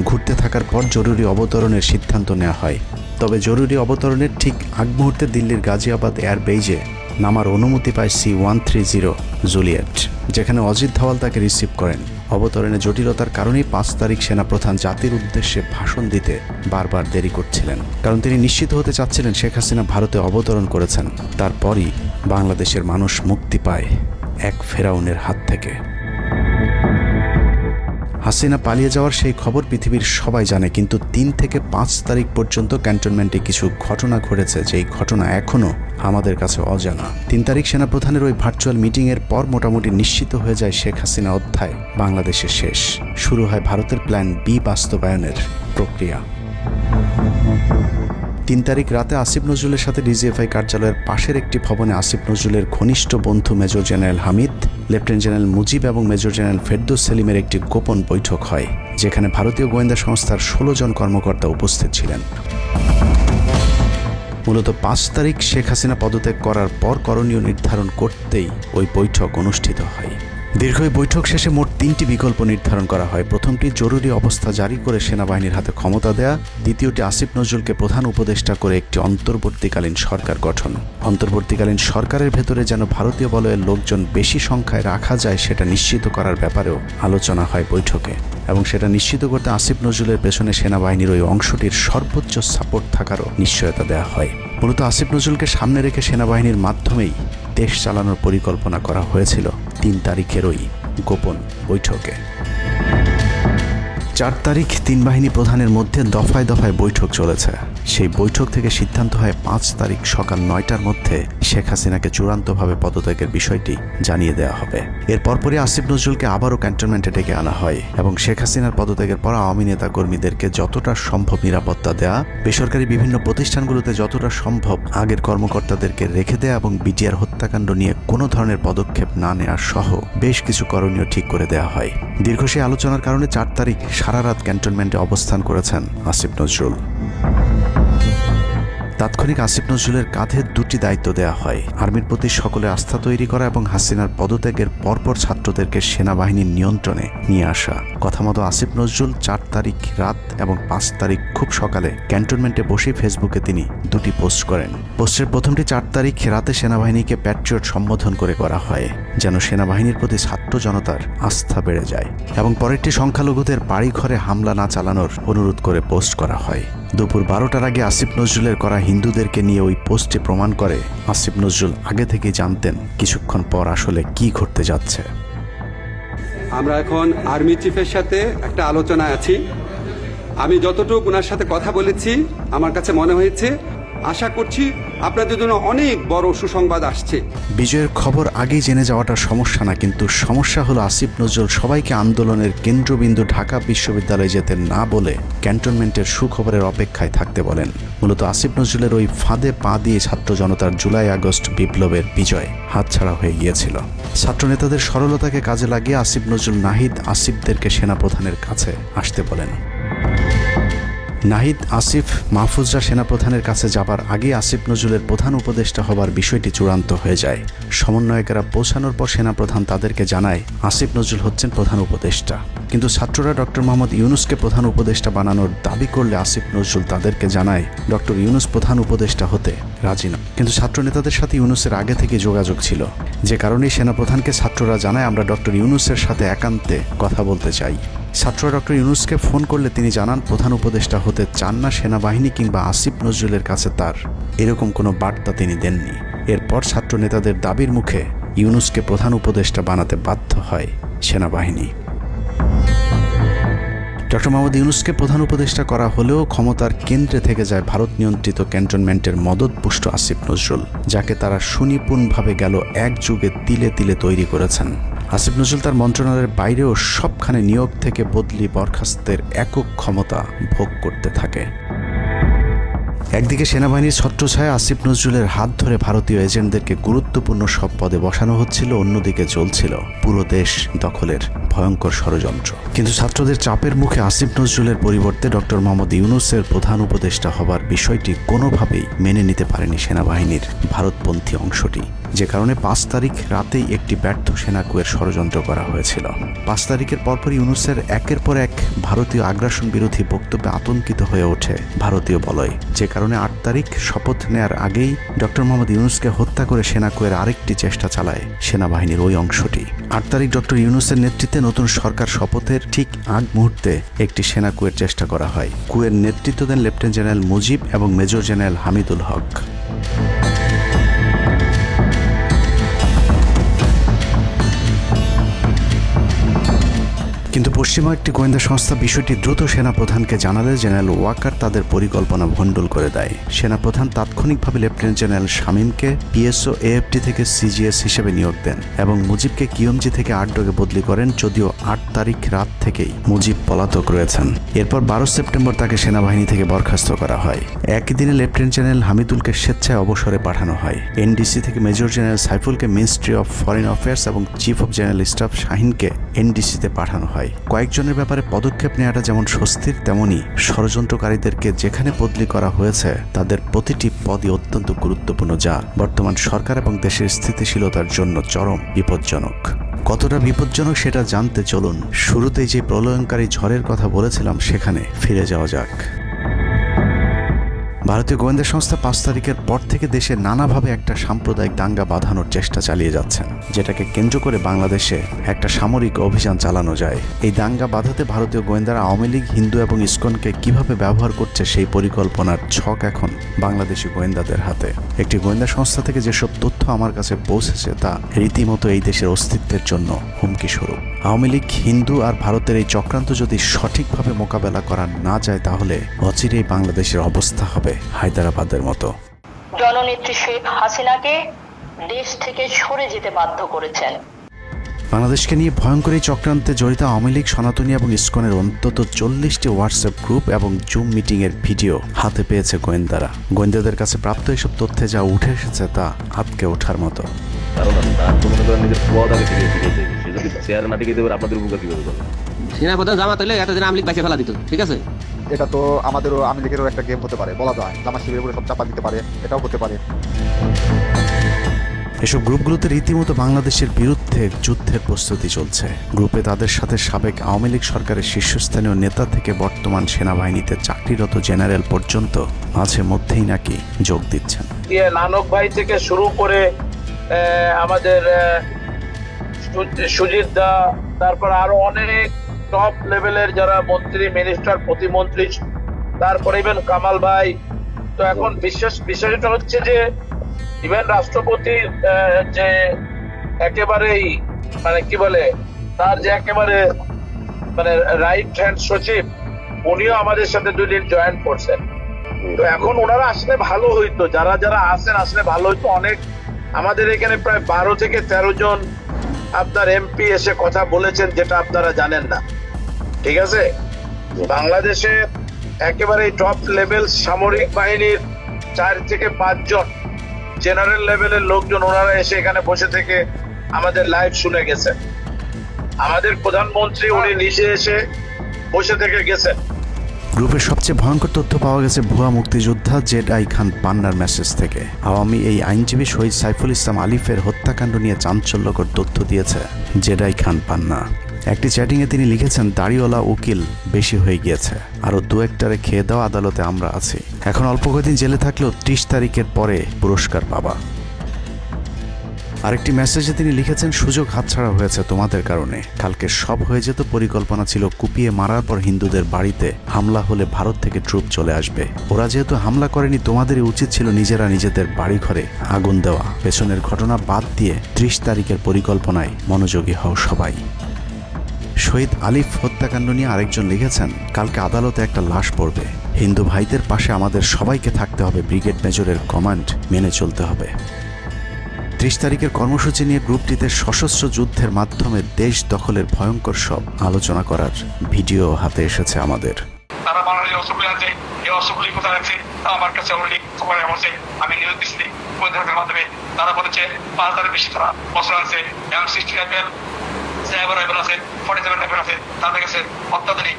S1: ঘুরতে থাকার পর জরুরি অবতরণের সিদ্ধান্ত নেওয়া হয়। তবে জরুরি অবতরণের ঠিক আগ মুহূর্তে দিল্লির গাজিয়াবাদ এয়ারবেজে নামার অনুমতি পায় C-130 জুলিয়েট, যেখানে অজিত ধওয়াল তাকে রিসিভ করেন। অবতরণে জটিলতার কারণেই 5 তারিখ সেনাপ্রধান জাতির উদ্দেশ্যে ভাষণ দিতে বারবার দেরি করছিলেন, কারণ তিনি নিশ্চিত হতে চাচ্ছিলেন শেখ হাসিনা ভারতে অবতরণ করেছেন। তারপরই বাংলাদেশের মানুষ মুক্তি পায় এক ফেরাউনের হাত থেকে। হাসিনা পালিয়ে যাওয়ার সেই খবর পৃথিবীর সবাই জানে, কিন্তু 3 থেকে 5 তারিখ পর্যন্ত ক্যান্টনমেন্টে কিছু ঘটনা ঘটেছে যেই ঘটনা এখনও আমাদের কাছে অজানা। 3 তারিখ সেনাপ্রধানের ওই ভার্চুয়াল মিটিংয়ের পর মোটামুটি নিশ্চিত হয়ে যায় শেখ হাসিনা অধ্যায় বাংলাদেশের শেষ। শুরু হয় ভারতের প্ল্যান বি বাস্তবায়নের প্রক্রিয়া। 3 তারিখ রাতে আসিফ নজরুলের সাথে ডিজিএফআই কার্যালয়ের পাশের একটি ভবনে আসিফ নজরুলের ঘনিষ্ঠ বন্ধু major general Hamid, lieutenant general Mujib এবং মেজর জেনারেল ফেরদৌস সেলিমের একটি গোপন বৈঠক হয়, যেখানে ভারতীয় গোয়েন্দা সংস্থার 16 জন কর্মকর্তা উপস্থিত ছিলেন। মূলত 5 তারিখ শেখ হাসিনা পদত্যাগ করার পর করণীয় নির্ধারণ করতেই ওই বৈঠক অনুষ্ঠিত হয়। দীর্ঘ এই বৈঠক শেষে মোট 3টি বিকল্প নির্ধারণ করা হয়। প্রথমটি জরুরি অবস্থা জারি করে সেনাবাহিনীর হাতে ক্ষমতা দেয়া, দ্বিতীয়টি আসিফ নজরুলকে প্রধান উপদেষ্টা করে একটি অন্তর্বর্তীকালীন সরকার গঠন। অন্তর্বর্তীকালীন সরকারের ভেতরে যেন ভারতীয় বলয়ের লোকজন বেশি সংখ্যায় রাখা যায় সেটা নিশ্চিত করার ব্যাপারেও আলোচনা হয় বৈঠকে, এবং সেটা নিশ্চিত করতে আসিফ নজরুলের পেছনে সেনাবাহিনীর ওই অংশটির সর্বোচ্চ সাপোর্ট থাকারও নিশ্চয়তা দেওয়া হয়। মূলত আসিফ নজরুলকে সামনে রেখে সেনাবাহিনীর মাধ্যমেই দেশ চালানোর পরিকল্পনা করা হয়েছিল 3 তারিখের ওই গোপন বৈঠকে। 4 তারিখ 3 বাহিনী প্রধানের মধ্যে দফায় দফায় বৈঠক চলেছে। সেই বৈঠক থেকে সিদ্ধান্ত হয় 5 তারিখ সকাল 9টার মধ্যে শেখ হাসিনাকে চূড়ান্তভাবে পদত্যাগের বিষয়টি জানিয়ে দেওয়া হবে। এর পরপরই আসিফ নজরুলকে আবারও ক্যান্টনমেন্টে ডেকে আনা হয় এবং শেখ হাসিনার পদত্যাগের পর আওয়ামী নেতা কর্মীদেরকে যতটা সম্ভব নিরাপত্তা দেয়া, বেসরকারি বিভিন্ন প্রতিষ্ঠানগুলোতে যতটা সম্ভব আগের কর্মকর্তাদেরকে রেখে দেয়া এবং বিটিআর হত্যাকাণ্ড নিয়ে কোনো ধরনের পদক্ষেপ না নেওয়া সহ বেশ কিছু করণীয় ঠিক করে দেওয়া হয়। দীর্ঘ সেই আলোচনার কারণে 4 তারিখ সারা রাত ক্যান্টনমেন্টে অবস্থান করেছেন আসিফ নজরুল। তাৎক্ষণিক আসিফ নজরুলের কাঁধে দুটি দায়িত্ব দেওয়া হয়: আর্মির প্রতি সকলের আস্থা তৈরি করা এবং হাসিনার পদত্যাগের পরপর ছাত্রদেরকে সেনাবাহিনীর নিয়ন্ত্রণে নিয়ে আসা। কথা মতো আসিফ নজরুল 4 তারিখ রাত এবং 5 তারিখ খুব সকালে ক্যান্টনমেন্টে বসে ফেসবুকে তিনি দুটি পোস্ট করেন। পোস্টের প্রথমটি 4 তারিখ রাতে সেনাবাহিনীকে প্যাট্রিয়ট সম্বোধন করে করা হয়, যেন সেনাবাহিনীর প্রতি ছাত্র জনতার আস্থা বেড়ে যায়, এবং পরেরটি সংখ্যালঘুদের বাড়িঘরে হামলা না চালানোর অনুরোধ করে পোস্ট করা হয়। দুপুর 12টার আগে আসিফ নজরুলের করা হিন্দুদেরকে নিয়ে ওই পোস্টে প্রমাণ করে আসিফ নজরুল আগে থেকেই জানতেন কিছুক্ষণ পর আসলে কি ঘটতে যাচ্ছে।
S5: আমরা এখন আর্মি চিফের সাথে একটা আলোচনায় আছি। আমি যতটুকু ওনার সাথে কথা বলেছি আমার কাছে মনে হয়েছে, আশা করছি আপনাদের জন্য অনেক বড় সুসংবাদ আসছে।
S1: বিজয়ের খবর আগেই জেনে যাওয়াটা সমস্যা না, কিন্তু সমস্যা হলো আসিফ নজরুল সবাইকে আন্দোলনের কেন্দ্রবিন্দু ঢাকা বিশ্ববিদ্যালয়ে যেতে না বলে ক্যান্টনমেন্টের সুখবরের অপেক্ষায় থাকতে বলেন। মূলত আসিফ নজরুলের ওই ফাঁদে পা দিয়ে ছাত্র জনতার জুলাই আগস্ট বিপ্লবের বিজয় হাতছাড়া হয়ে গিয়েছিল। ছাত্র নেতাদের সরলতাকে কাজে লাগিয়ে আসিফ নজরুল নাহিদ আসিফদেরকে সেনাপ্রধানের কাছে আসতে বলেন। নাহিদ, আসিফ, মাহফুজরা সেনাপ্রধানের কাছে যাবার আগে আসিফ নজরুলের প্রধান উপদেষ্টা হবার বিষয়টি চূড়ান্ত হয়ে যায়। সমন্বয়কেরা পৌঁছানোর পর সেনাপ্রধান তাদেরকে জানায় আসিফ নজরুল হচ্ছেন প্রধান উপদেষ্টা। কিন্তু ছাত্ররা ডক্টর মোহাম্মদ ইউনুসকে প্রধান উপদেষ্টা বানানোর দাবি করলে আসিফ নজরুল তাদেরকে জানায় ডক্টর ইউনুস প্রধান উপদেষ্টা হতে রাজি না। কিন্তু ছাত্র নেতাদের সাথে ইউনুসের আগে থেকে যোগাযোগ ছিল, যে কারণেই সেনাপ্রধানকে ছাত্ররা জানায় আমরা ডক্টর ইউনুসের সাথে একান্তে কথা বলতে চাই। ছাত্ররা ডক্টর ইউনুসকে ফোন করলে তিনি জানান প্রধান উপদেষ্টা হতে চান না সেনাবাহিনী কিংবা আসিফ নজরুলের কাছে তার এরকম কোনো বার্তা তিনি দেননি। এরপর ছাত্র নেতাদের দাবির মুখে ইউনুসকে প্রধান উপদেষ্টা বানাতে বাধ্য হয় সেনাবাহিনী। ডক্টর মোহাম্মদ ইউনুসকে প্রধান উপদেষ্টা করা হলেও ক্ষমতার কেন্দ্রে থেকে যায় ভারত নিয়ন্ত্রিত ক্যান্টনমেন্টের মদতপুষ্ট আসিফ নজরুল, যাকে তারা সুনিপুণভাবে গেল এক যুগে তিলে তিলে তৈরি করেছেন। আসিফ নজরুল তার মন্ত্রণালয়ের বাইরেও সবখানে নিয়োগ থেকে বদলি বরখাস্তের একক ক্ষমতা ভোগ করতে থাকে। একদিকে সেনাবাহিনীর ছত্রছায়া আসিফ নজরুলের হাত ধরে ভারতীয় এজেন্টদেরকে গুরুত্বপূর্ণ সব পদে বসানো হচ্ছিল, অন্যদিকে চলছিল পুরো দেশ দখলের ভয়ঙ্কর ষড়যন্ত্র। কিন্তু ছাত্রদের চাপের মুখে আসিফ নজরুলের পরিবর্তে ডক্টর মোহাম্মদ ইউনুসের প্রধান উপদেষ্টা হবার বিষয়টি কোনোভাবেই মেনে নিতে পারেনি সেনাবাহিনীর ভারতপন্থী অংশটি, যে কারণে 5 তারিখ রাতেই একটি ব্যর্থ সেনাকুয়ের ষড়যন্ত্র করা হয়েছিল। 5 তারিখের পরপরই ইউনুসের একের পর এক ভারতীয় আগ্রাসন বিরোধী বক্তব্যে আতঙ্কিত হয়ে ওঠে ভারতীয় বলয়, যে কারণে 8 তারিখ শপথ নেয়ার আগেই ডক্টর মোহাম্মদ ইউনুসকে হত্যা করে সেনাকুয়ের আরেকটি চেষ্টা চালায় সেনাবাহিনীর ওই অংশটি। 8 তারিখ ডক্টর ইউনুসের নেতৃত্বে নতুন সরকার শপথের ঠিক আগ মুহূর্তে একটি সেনাকুয়ের চেষ্টা করা হয়। কুয়ের নেতৃত্ব দেন লেফটেন্যান্ট জেনারেল মুজিব এবং মেজর জেনারেল হামিদুল হক। কিন্তু পশ্চিমা একটি গোয়েন্দা সংস্থা বিষয়টি দ্রুত সেনাপ্রধানকে জানালে জেনারেল ওয়াকার তাদের পরিকল্পনা ভণ্ডুল করে দেয়। সেনাপ্রধান তাৎক্ষণিকভাবে লেফটেন্যান্ট জেনারেল শামীমকে পিএসও এএফটি থেকে সিজিএস হিসেবে নিয়োগ দেন এবং মুজিবকে কিয়মজি থেকে আটডগে বদলি করেন, যদিও 8 তারিখ রাত থেকেই মুজিব পলাতক রয়েছেন। এরপর 12 সেপ্টেম্বর তাকে সেনাবাহিনী থেকে বরখাস্ত করা হয়। একই দিনে লেফটেন্যান্ট জেনারেল হামিদুলকে স্বেচ্ছায় অবসরে পাঠানো হয়। এনডিসি থেকে মেজর জেনারেল সাইফুলকে মিনিস্ট্রি অফ ফরেন অ্যাফেয়ার্স এবং চিফ অফ জেনারেল স্টাফ শাহিনকে এনডিসিতে পাঠানো হয়। কয়েকজনের ব্যাপারে পদক্ষেপ নেওয়াটা যেমন স্বস্তির, তেমনই ষড়যন্ত্রকারীদেরকে যেখানে বদলি করা হয়েছে তাদের প্রতিটি পদই অত্যন্ত গুরুত্বপূর্ণ, যা বর্তমান সরকার এবং দেশের স্থিতিশীলতার জন্য চরম বিপজ্জনক। কতটা বিপজ্জনক সেটা জানতে চলুন শুরুতেই যে প্রলয়ঙ্কারী ঝড়ের কথা বলেছিলাম সেখানে ফিরে যাওয়া যাক। ভারতীয় গোয়েন্দা সংস্থা 5 তারিখের পর থেকে দেশে নানাভাবে একটা সাম্প্রদায়িক দাঙ্গা বাঁধানোর চেষ্টা চালিয়ে যাচ্ছেন, যেটাকে কেন্দ্র করে বাংলাদেশে একটা সামরিক অভিযান চালানো যায়। এই দাঙ্গা বাঁধাতে ভারতীয় গোয়েন্দারা আওয়ামী লীগ, হিন্দু এবং ইসকনকে কিভাবে ব্যবহার করছে সেই পরিকল্পনার ছক এখন বাংলাদেশি গোয়েন্দাদের হাতে। একটি গোয়েন্দা সংস্থা থেকে যেসব তথ্য আমার কাছে পৌঁছেছে তা রীতিমতো এই দেশের অস্তিত্বের জন্য হুমকি স্বরূপ। আওয়ামী লীগ, হিন্দু আর ভারতের এই চক্রান্ত যদি সঠিকভাবে মোকাবেলা করা না যায় তাহলে অচিরেই বাংলাদেশের অবস্থা হবে হায়দ্রাবাদের মতো।
S6: জননেত্রী শেখ হাসিনাকে দেশ থেকে সরে যেতে বাধ্য করেছেন।
S1: বাংলাদেশকে নিয়ে ভয়ঙ্কর এই চক্রান্তে জড়িত আওয়ামী লীগ, সনাতনী এবং ইসকনের অন্তত 40টি হোয়াটসঅ্যাপ গ্রুপ এবং জুম মিটিংয়ের ভিডিও হাতে পেয়েছে গোয়েন্দারা। গোয়েন্দাদের কাছে প্রাপ্ত এসব তথ্যে যা উঠে এসেছে তা আটকে ওঠার মতো।
S7: সেনাপ্রধান জামাত হলে এতদিন আওয়ামী লীগ বাইকে ফেলা দিত, ঠিক আছে? এটা তো আমাদেরও আওয়ামী লীগেরও একটা গেম হতে পারে, বলা যায় জামাত শিবিরের উপরে সব চাপা দিতে পারে, এটাও হতে পারে।
S1: এসব গ্রুপগুলোতে রীতিমতো বাংলাদেশের বিরুদ্ধে যুদ্ধের প্রস্তুতি চলছে। গ্রুপে তাদের সাথে সাবেক আওয়ামী লীগ সরকারের শীর্ষস্থানীয় নেতা থেকে বর্তমান সেনাবাহিনীতে চাকরিরত জেনারেল পর্যন্ত মাঝে মধ্যেই নাকি যোগ দিচ্ছেন।
S8: নানক ভাই থেকে শুরু করে আমাদের সুজিত দা, তারপর আরো অনেক টপ লেভেলের যারা মন্ত্রী, মিনিস্টার, প্রতিমন্ত্রী, তারপরে ইভেন কামাল ভাই। তো এখন বিষয়টা হচ্ছে যে ইভেন রাষ্ট্রপতির যে একেবারেই মানে কি বলে তার যে একেবারে মানে রাইট হ্যান্ড সচিব, উনিও আমাদের সাথে 2 দিন জয়েন করছেন। তো এখন ওনারা আসলে ভালো হইতো, যারা যারা আসেন আসলে ভালো হইতো। অনেক আমাদের এখানে প্রায় 12 থেকে 13 জন আপনার এমপি এসে কথা বলেছেন, যেটা আপনারা জানেন না। ঠিক আছে, বাংলাদেশে একেবারে টপ লেভেল সামরিক বাহিনীর 4 থেকে 5 জন জেনারেল লেভেলের লোকজন ওনারা এসে এখানে বসে থেকে আমাদের লাইভ শুনে গেছেন। আমাদের প্রধানমন্ত্রী উনি নিজে এসে বসে থেকে গেছেন।
S1: গ্রুপের সবচেয়ে ভয়ঙ্কর তথ্য পাওয়া গেছে ভুয়া মুক্তিযোদ্ধা জেডাই খান পান্নার মেসেজ থেকে। আওয়ামী এই আইনজীবী শহীদ সাইফুল ইসলাম আলিফের হত্যাকাণ্ড নিয়ে চাঞ্চল্যকর তথ্য দিয়েছে জেডাই খান পান্না। একটি চ্যাটিংয়ে তিনি লিখেছেন, দাড়িওয়ালা উকিল বেশি হয়ে গিয়েছে, আরো 2-1টারে খেয়ে দাও, আদালতে আমরা আছি, এখন অল্প কয়েকদিন জেলে থাকলেও 30 তারিখের পরে পুরস্কার পাবা। আরেকটি মেসেজে তিনি লিখেছেন, সুযোগ হাতছাড়া হয়েছে তোমাদের কারণে, কালকে সব হয়ে যেত। পরিকল্পনা ছিল কুপিয়ে মারার পর হিন্দুদের বাড়িতে হামলা হলে ভারত থেকে ট্রুপ চলে আসবে। ওরা যেহেতু হামলা করেনি, তোমাদেরই উচিত ছিল নিজেরা নিজেদের বাড়িঘরে আগুন দেওয়া। পেছনের ঘটনা বাদ দিয়ে 30 তারিখের পরিকল্পনায় মনোযোগী হও সবাই। শহীদ আলিফ হত্যাকাণ্ড নিয়ে আরেকজন লিখেছেন, কালকে আদালতে একটা লাশ পড়বে, হিন্দু ভাইদের পাশে আমাদের সবাইকে থাকতে হবে, ব্রিগেড মেজরের কমান্ড মেনে চলতে হবে। 30 তারিখের কর্মসূচি নিয়ে গ্রুপটিতে সশস্ত্র যুদ্ধের মাধ্যমে দেশ দখলের ভয়ঙ্কর সব আলোচনা করার ভিডিও হাতে এসেছে আমাদের।
S9: তারা বাংলাদেশের অস্ত্রগুলি আছে, এই অস্ত্রগুলি কোথায় আছে আমার কাছে অলরেডি খবর আছে। আমি নিউজ দিচ্ছি প্রতিনিধিদের মাধ্যমে, তারা বলেছে 5000-এর বেশি তারা অস্ত্র আছে, M60 রাইফেল, সাইবার রাইফেল আছে, 47 রাইফেল আছে, তাদের কাছে অত্যাধুনিক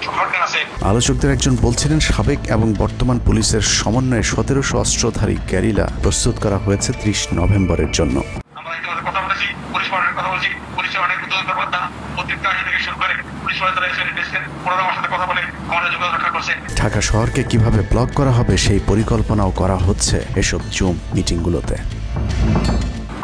S9: শটগান আছে।
S1: আলোচকদের একজন বলছিলেন, সাবেক এবং বর্তমান পুলিশের সমন্বয়ে 1700 অস্ত্রধারী গ্যারিলা প্রস্তুত করা হয়েছে 30 নভেম্বরের জন্য।
S9: আমরা ইতিমধ্যে কথা বলেছি, পুলিশ পার্টির কথা বলছি, পুলিশের অনেক উদ্যোগতা প্রত্যেকটা আগে থেকে শুরু করে পুলিশ পার্টিরা এসে এসেছেন, ওনারা আমার সাথে কথা বলে আমাদের যোগাযোগ রক্ষা করছে।
S1: ঢাকা শহরকে কিভাবে ব্লক করা হবে সেই পরিকল্পনাও করা হচ্ছে এসব জুম মিটিংগুলোতে।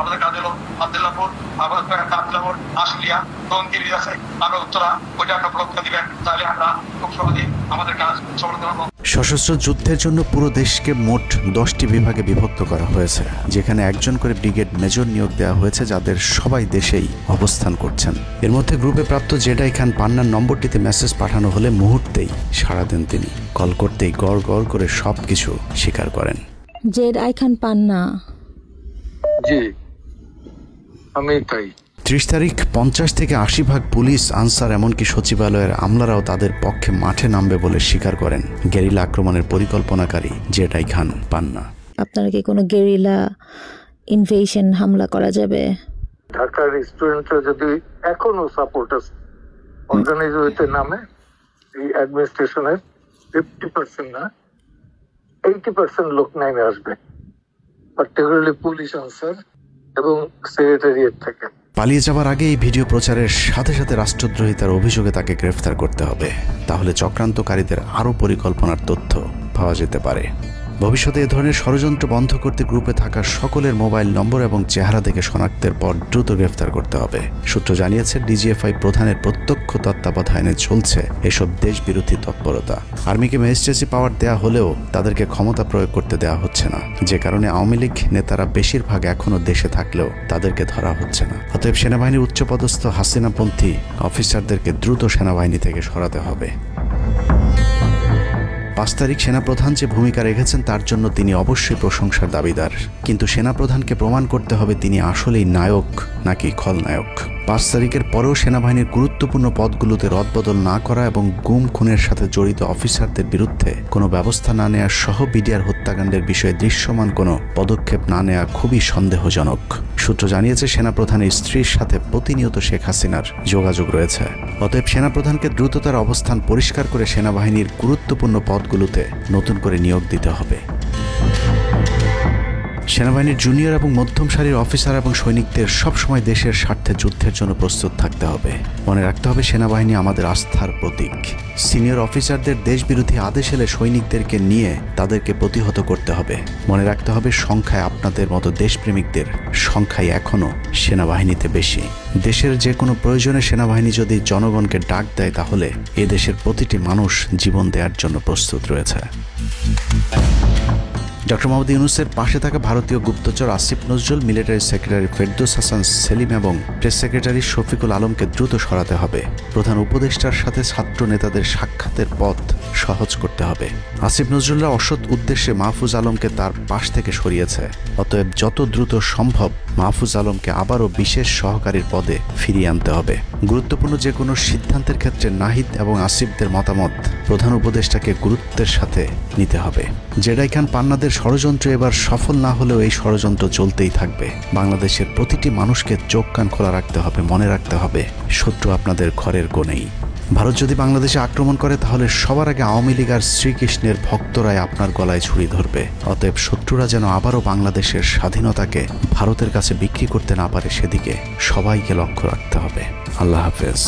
S9: আমাদের কাজে লোক আব্দুল্লাহপুর, আব্দুল্লাহপুর, আশুলিয়া, টঙ্গী আছে, আমরা উত্তরা ওইটা একটা ব্লক দিবেন, তাহলে আমরা খুব সহজে আমাদের কাজ সফল করব।
S1: সশস্ত্র যুদ্ধের জন্য পুরো দেশকে মোট 10টি বিভাগে বিভক্ত করা হয়েছে, যেখানে একজন করে ব্রিগেড মেজর নিয়োগ দেওয়া হয়েছে, যাদের সবাই দেশেই অবস্থান করছেন। এর মধ্যে গ্রুপে প্রাপ্ত জেডাই খান পান্নার নম্বরটিতে মেসেজ পাঠানো হলে মুহূর্তেই সাড়া দেন তিনি। কল করতেই গড় গড় করে সবকিছু স্বীকার করেন।
S10: জেডাই খান পান্না,
S9: জি আমি তাই।
S1: 30 তারিখ 50 থেকে 80% পুলিশ, আনসার, এমনকি সচিবালয়ের আমলারাও তাদের পক্ষে মাঠে নামবে বলে স্বীকার করেন গেরিলা আক্রমণের পরিকল্পনাকারী জেডাই খান পান্না।
S10: আপনারা কি কোনো গেরিলা ইনভেশন হামলা করা যাবে?
S9: ঢাকার স্টুডেন্টরা যদি এখনো সাপোর্টার্স অর্গানাইজ হইতে নামে, এই অ্যাডমিনিস্ট্রেশনের 50% না 80% লোক নেমে আসবে, পার্টিকুলারলি পুলিশ, আনসার এবং সেক্রেটারিয়েট থেকে।
S1: পালিয়ে যাওয়ার আগে এই ভিডিও প্রচারের সাথে সাথে রাষ্ট্রদ্রোহিতার অভিযোগে তাকে গ্রেফতার করতে হবে, তাহলে চক্রান্তকারীদের আরও পরিকল্পনার তথ্য পাওয়া যেতে পারে। ভবিষ্যতে এ ধরনের ষড়যন্ত্র বন্ধ করতে গ্রুপে থাকা সকলের মোবাইল নম্বর এবং চেহারা দেখে শনাক্তের পর দ্রুত গ্রেফতার করতে হবে। সূত্র জানিয়েছে, ডিজিএফআই প্রধানের প্রত্যক্ষ তত্ত্বাবধানে চলছে এসব দেশবিরোধী তৎপরতা। আর্মিকে ম্যাজিস্ট্রেসি পাওয়ার দেয়া হলেও তাদেরকে ক্ষমতা প্রয়োগ করতে দেওয়া হচ্ছে না, যে কারণে আওয়ামী লীগ নেতারা বেশিরভাগ এখনও দেশে থাকলেও তাদেরকে ধরা হচ্ছে না। অতএব সেনাবাহিনীর উচ্চপদস্থ হাসিনাপন্থী অফিসারদেরকে দ্রুত সেনাবাহিনী থেকে সরাতে হবে। 5 তারিখ সেনাপ্রধান যে ভূমিকা রেখেছেন তার জন্য তিনি অবশ্যই প্রশংসার দাবিদার, কিন্তু সেনাপ্রধানকে প্রমাণ করতে হবে তিনি আসলেই নায়ক নাকি খলনায়ক। 5 তারিখের পরেও সেনাবাহিনীর গুরুত্বপূর্ণ পদগুলোতে রদবদল না করা এবং গুম খুনের সাথে জড়িত অফিসারদের বিরুদ্ধে কোনো ব্যবস্থা না নেওয়া সহ বিডিআর হত্যাকাণ্ডের বিষয়ে দৃশ্যমান কোনো পদক্ষেপ না নেওয়া খুবই সন্দেহজনক। সূত্র জানিয়েছে সেনাপ্রধানের স্ত্রীর সাথে প্রতিনিয়ত শেখ হাসিনার যোগাযোগ রয়েছে। অতএব সেনাপ্রধানকে দ্রুত তার অবস্থান পরিষ্কার করে সেনাবাহিনীর গুরুত্বপূর্ণ পদগুলোতে নতুন করে নিয়োগ দিতে হবে। সেনাবাহিনীর জুনিয়র এবং মধ্যম সারির অফিসার এবং সৈনিকদের সবসময় দেশের স্বার্থে যুদ্ধের জন্য প্রস্তুত থাকতে হবে। মনে রাখতে হবে সেনাবাহিনী আমাদের আস্থার প্রতীক। সিনিয়র অফিসারদের দেশবিরোধী আদেশ এলে সৈনিকদেরকে নিয়ে তাদেরকে প্রতিহত করতে হবে। মনে রাখতে হবে সংখ্যায় আপনাদের মতো দেশপ্রেমিকদের সংখ্যাই এখনও সেনাবাহিনীতে বেশি। দেশের যে কোনো প্রয়োজনে সেনাবাহিনী যদি জনগণকে ডাক দেয় তাহলে এ দেশের প্রতিটি মানুষ জীবন দেওয়ার জন্য প্রস্তুত রয়েছে। ডক্টর মোহাম্মদ ইউনূসের পাশে থাকা ভারতীয় গুপ্তচর আসিফ নজরুল, মিলিটারি সেক্রেটারি ফেরদৌস হাসান সেলিম এবং প্রেস সেক্রেটারি শফিকুল আলমকে দ্রুত সরাতে হবে। প্রধান উপদেষ্টার সাথে ছাত্র নেতাদের সাক্ষাতের পথ সহজ করতে হবে। আসিফ নজরুলরা অসৎ উদ্দেশ্যে মাহফুজ আলমকে তার পাশ থেকে সরিয়েছে। অতএব যত দ্রুত সম্ভব মাহফুজ আলমকে আবারও বিশেষ সহকারীর পদে ফিরিয়ে আনতে হবে। গুরুত্বপূর্ণ যে কোনো সিদ্ধান্তের ক্ষেত্রে নাহিদ এবং আসিফদের মতামত প্রধান উপদেষ্টাকে গুরুত্বের সাথে নিতে হবে। জেডাই খান পান্নাদের ষড়যন্ত্র এবার সফল না হলেও এই ষড়যন্ত্র চলতেই থাকবে। বাংলাদেশের প্রতিটি মানুষকে চোখ কান খোলা রাখতে হবে, মনে রাখতে হবে শত্রু আপনাদের ঘরের কোণেই। ভারত যদি বাংলাদেশে আক্রমণ করে তাহলে সবার আগে আওয়ামী লীগ আর শ্রীকৃষ্ণের ভক্তরাই আপনার গলায় ছুরি ধরবে। অতএব শত্রুরা যেন আবারও বাংলাদেশের স্বাধীনতাকে ভারতের কাছে বিক্রি করতে না পারে সেদিকে সবাইকে লক্ষ্য রাখতে হবে। আল্লাহ হাফেজ।